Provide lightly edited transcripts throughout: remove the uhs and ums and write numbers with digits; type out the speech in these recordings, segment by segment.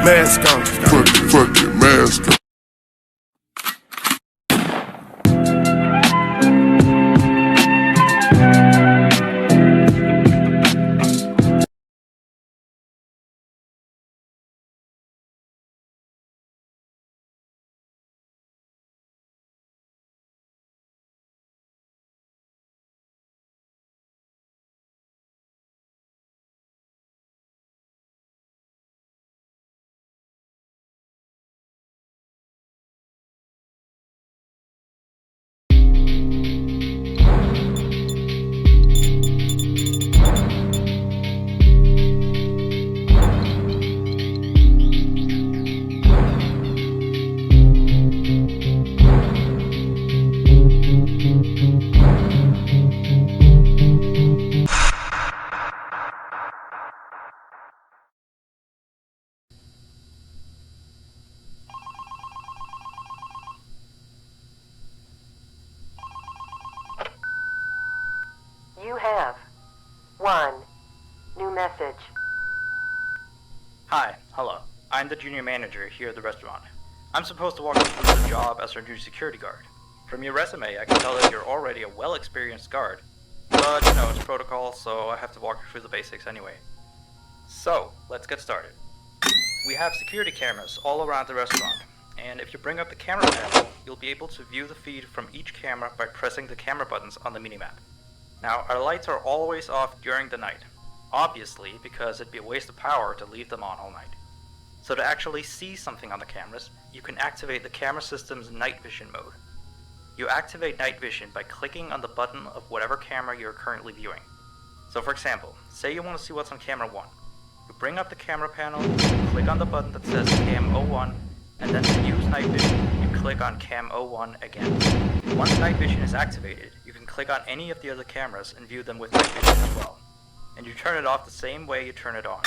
Mask on. Fuck it, mask on. You have one new message. Hi, hello. I'm the junior manager here at the restaurant. I'm supposed to walk you through the job as our new security guard. From your resume, I can tell that you're already a well-experienced guard. But, it's protocol, so I have to walk you through the basics anyway. So, let's get started. We have security cameras all around the restaurant, and if you bring up the camera panel, you'll be able to view the feed from each camera by pressing the camera buttons on the minimap. Now, our lights are always off during the night, obviously because it'd be a waste of power to leave them on all night. So to actually see something on the cameras, you can activate the camera system's night vision mode. You activate night vision by clicking on the button of whatever camera you're currently viewing. So for example, say you want to see what's on camera 1. You bring up the camera panel, click on the button that says Cam 01, and then to use night vision, you click on Cam 01 again. Once night vision is activated, you can click on any of the other cameras and view them with night vision as well. And you turn it off the same way you turn it on.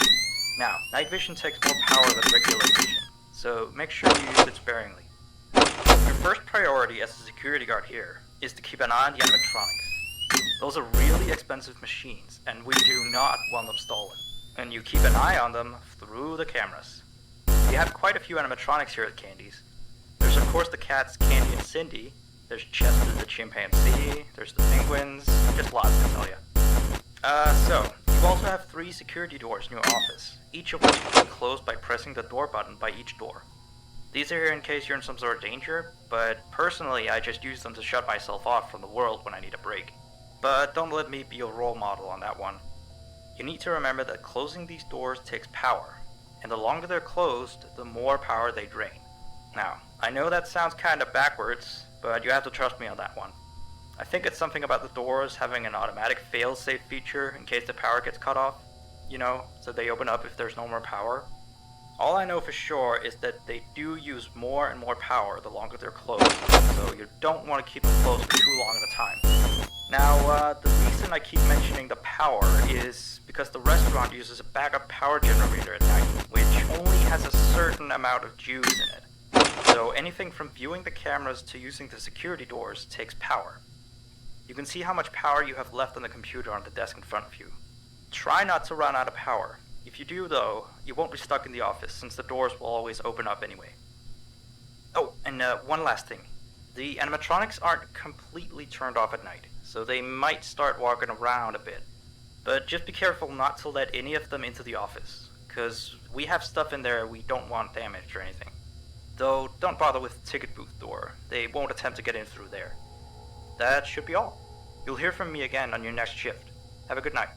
Now, night vision takes more power than regular vision, so make sure you use it sparingly. Your first priority as a security guard here is to keep an eye on the animatronics. Those are really expensive machines, and we do not want them stolen. And you keep an eye on them through the cameras. We have quite a few animatronics here at Candy's. There's of course the cats Candy and Cindy, there's Chester the chimpanzee, there's the penguins, just lots to tell you. So, you also have 3 security doors in your office, each of which can be closed by pressing the door button by each door. These are here in case you're in some sort of danger, but personally I just use them to shut myself off from the world when I need a break. But don't let me be your role model on that one. You need to remember that closing these doors takes power, and the longer they're closed, the more power they drain. Now, I know that sounds kinda backwards, but you have to trust me on that one. I think it's something about the doors having an automatic fail-safe feature in case the power gets cut off, so they open up if there's no more power. All I know for sure is that they do use more and more power the longer they're closed, so you don't want to keep them closed for too long at a time. Now, the reason I keep mentioning the power is because the restaurant uses a backup power generator at night, which only has a certain amount of juice in it. So anything from viewing the cameras to using the security doors takes power. You can see how much power you have left on the computer on the desk in front of you. Try not to run out of power. If you do though, you won't be stuck in the office since the doors will always open up anyway. Oh, and one last thing. The animatronics aren't completely turned off at night, so they might start walking around a bit. But just be careful not to let any of them into the office, cause we have stuff in there we don't want damaged or anything. Though don't bother with the ticket booth door, they won't attempt to get in through there. That should be all. You'll hear from me again on your next shift. Have a good night.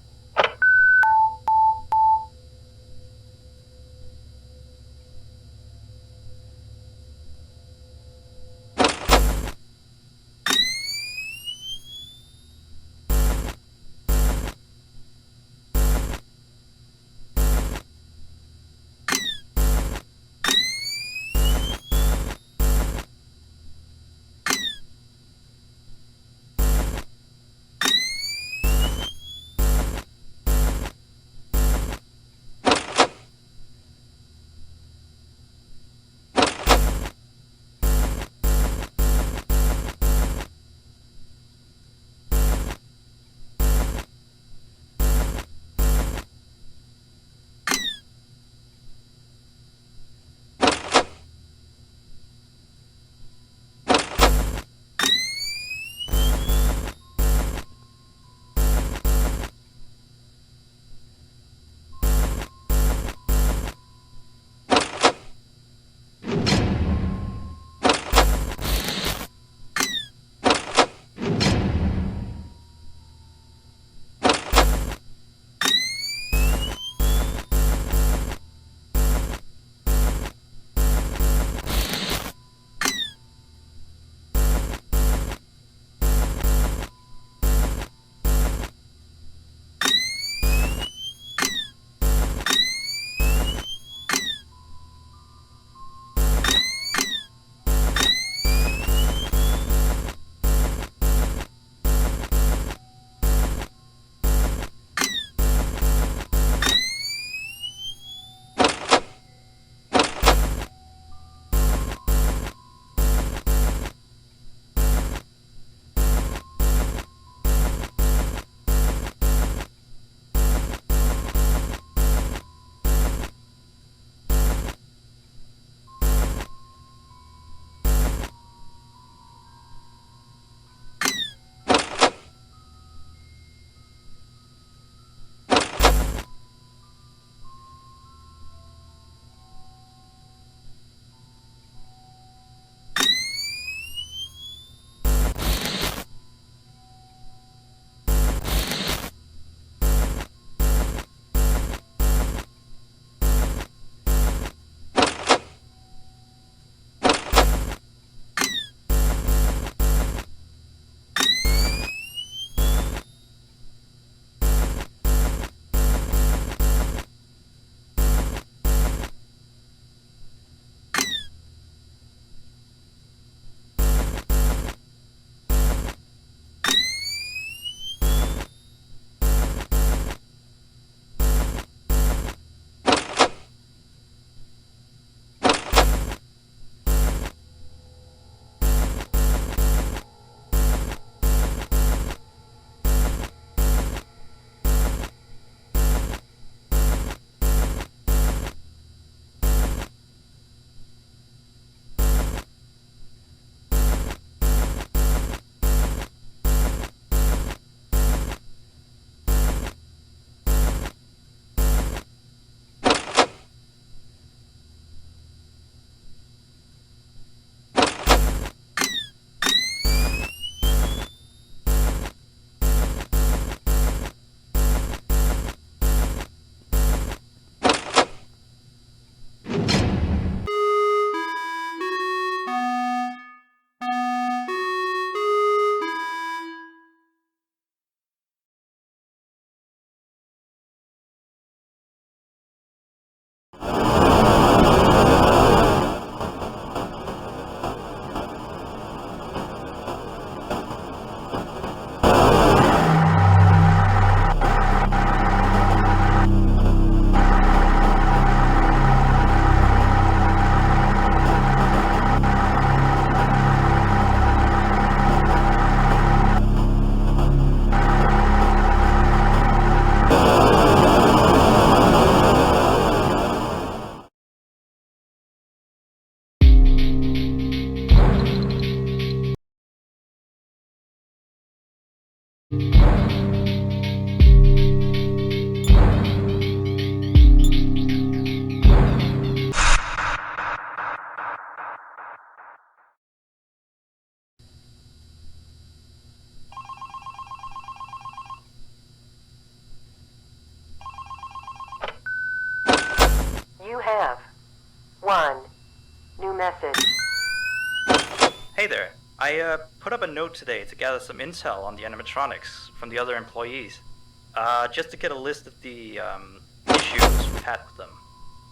1. New message. Hey there. I put up a note today to gather some intel on the animatronics from the other employees. Just to get a list of the issues we've had with them.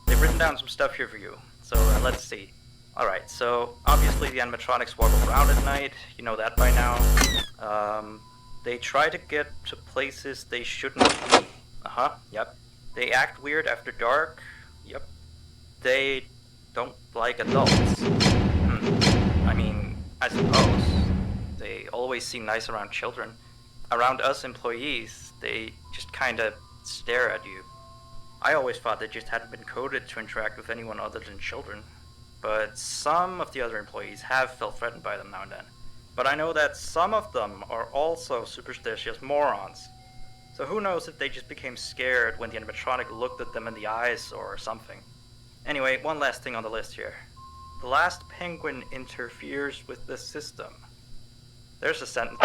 They've written down some stuff here for you, so let's see. Alright, so obviously the animatronics walk around at night, you know that by now. They try to get to places they shouldn't be. Yep. They act weird after dark. Yep. They don't like adults. I mean, I suppose. They always seem nice around children. Around us employees, they just kinda stare at you. I always thought they just hadn't been coded to interact with anyone other than children. But some of the other employees have felt threatened by them now and then. But I know that some of them are also superstitious morons. So who knows if they just became scared when the animatronic looked at them in the eyes or something. Anyway, one last thing on the list here. The last penguin interferes with the system. There's a sentence.